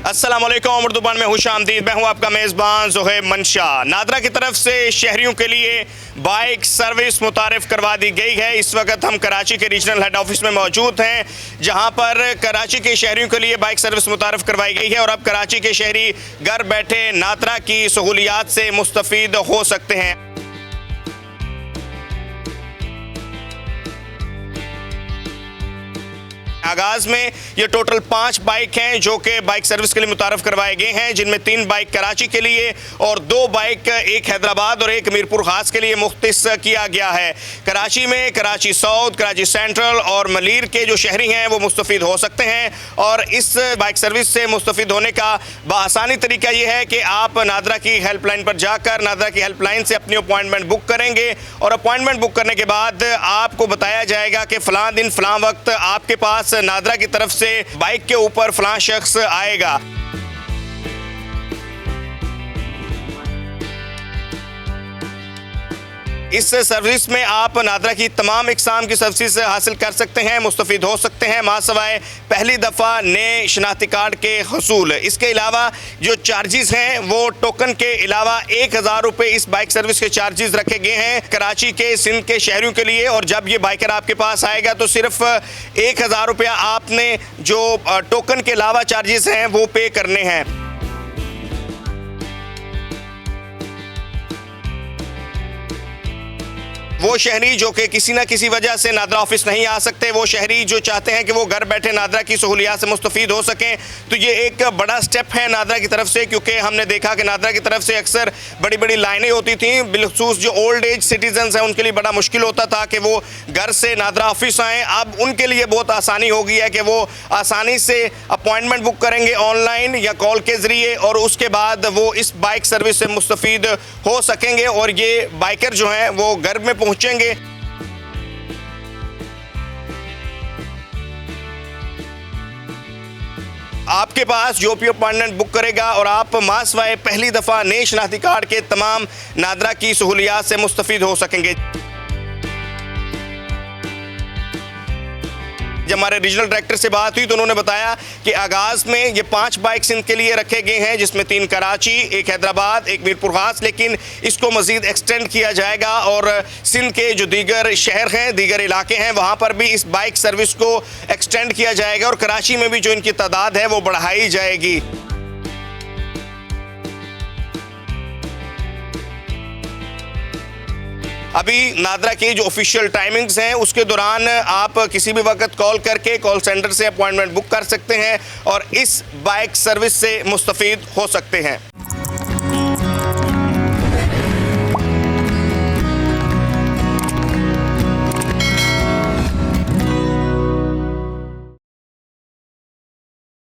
अस्सलाम वालेकुम, उर्दुबान में खुशामदीद। मैं हूं आपका मेज़बान ज़ुहैब मंशा। नादरा की तरफ से शहरियों के लिए बाइक सर्विस मुतारिफ करवा दी गई है। इस वक्त हम कराची के रीजनल हेड ऑफिस में मौजूद हैं, जहां पर कराची के शहरियों के लिए बाइक सर्विस मुतारिफ करवाई गई है और अब कराची के शहरी घर बैठे नादरा की सहूलियात से मुस्तफ़ीद हो सकते हैं। आगाज़ में ये टोटल 5 बाइक हैं जो कि बाइक सर्विस के लिए मुतारफ़ करवाए गए हैं, जिनमें 3 बाइक कराची के लिए और 2 बाइक एक हैदराबाद और एक मीरपुर ख़ास के लिए मुख्तिस किया गया है। कराची में कराची साउथ, कराची सेंट्रल और मलीर के जो शहरी हैं वो मुस्तफ़ीद हो सकते हैं। और इस बाइक सर्विस से मुस्तफ़ीद होने का बआसानी तरीका ये है कि आप नादरा की हेल्पलाइन पर जाकर नादरा की हेल्पलाइन से अपनी अपॉइंटमेंट बुक करेंगे और अपॉइंटमेंट बुक करने के बाद आपको बताया जाएगा कि फ़लाँ दिन फ़लाँ वक्त आपके पास नादरा की तरफ से बाइक के ऊपर फलां शख्स आएगा। इस सर्विस में आप नादरा की तमाम इकसाम की सर्विस हासिल कर सकते हैं, मुस्तफ़ीद हो सकते हैं, मासवाए पहली दफ़ा नए शनाख्ती कार्ड के हसूल। इसके अलावा जो चार्जेस हैं वो टोकन के अलावा 1000 रुपये इस बाइक सर्विस के चार्जेस रखे गए हैं कराची के सिंध के शहरियों के लिए। और जब ये बाइकर आपके पास आएगा तो सिर्फ 1000 रुपया आपने जो टोकन के अलावा चार्जेस हैं वो पे करने हैं। वो शहरी जो कि किसी न किसी वजह से नादरा ऑफिस नहीं आ सकते, वो शहरी जो चाहते हैं कि वो घर बैठे नादरा की सहूलियात से मुस्तफ़ीद हो सकें, तो ये एक बड़ा स्टेप है नादरा की तरफ से। क्योंकि हमने देखा कि नादरा की तरफ से अक्सर बड़ी बड़ी लाइनें होती थी, बिलखसूस जो ओल्ड एज सिटीजन्स हैं उनके लिए बड़ा मुश्किल होता था कि वो घर से नादरा ऑफिस आएँ। अब उनके लिए बहुत आसानी हो गई है कि वो आसानी से अपॉइंटमेंट बुक करेंगे ऑनलाइन या कॉल के ज़रिए और उसके बाद वो इस बाइक सर्विस से मुस्तफ़ीद हो सकेंगे और ये बाइकर जो हैं वो घर में पहुँचेंगे। आपके पास जो भी अपॉइंटमेंट बुक करेगा और आप मासवाए पहली दफ़ा नए शनाख्ती कार्ड के तमाम नादरा की सहूलियात से मुस्तफ़ीद हो सकेंगे। जब हमारे रीजनल डायरेक्टर से बात हुई तो उन्होंने बताया कि आगाज़ में ये 5 बाइक सिंध के लिए रखे गए हैं, जिसमें 3 कराची, एक हैदराबाद, एक मीरपुर ख़ास, लेकिन इसको मज़ीद एक्सटेंड किया जाएगा और सिंध के जो दीगर शहर हैं, दीगर इलाके हैं, वहाँ पर भी इस बाइक सर्विस को एक्सटेंड किया जाएगा और कराची में भी जो इनकी तादाद है वो बढ़ाई जाएगी। अभी नादरा की जो ऑफिशियल टाइमिंग्स हैं उसके दौरान आप किसी भी वक्त कॉल करके कॉल सेंटर से अपॉइंटमेंट बुक कर सकते हैं और इस बाइक सर्विस से मुस्तफ़ीद हो सकते हैं।